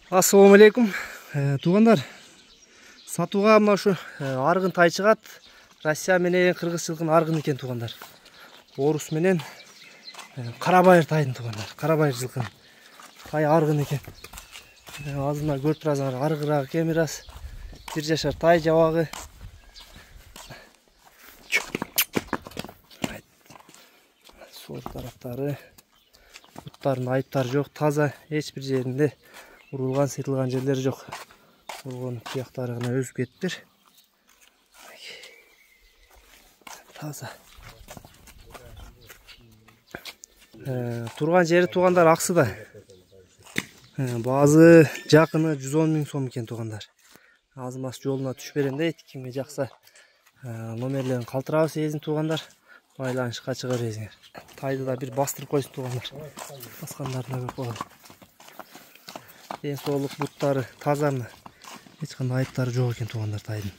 Ассаламу алейкум, туғандар. Сатуға мына ушу арғын тай чыгат. Россия менен Кыргыз жылкын арғын экен туғандар. Орус менен Карабайыр тайдын туғандар. Карабайыр жылкын тай арғын экен. Азына көрүп турасыңар, аргырак экен бир аз. 1 жашар тай жабагы. Сол тараптары буттардын айыптары жок, таза, эч бир жеринде урулган, сытылган жерлери жок. Ургон туяктары гана өзүп кетиптир. Таза. Турган жери тугандар Аксыда. Баазы жакыны 110 000 сом экен тугандар. Азымас жолуна түшүп берем дейт. Кимге жакса номерлерин калтырабыз эзин тугандар. Байланышка чыгар эзиңер. Тайды да бир бастырып койсун тугандар. Баскандарына көп болот. Ден соолук буттары тазамы? Эч кандай айыптары жок экен тугандар тайдын.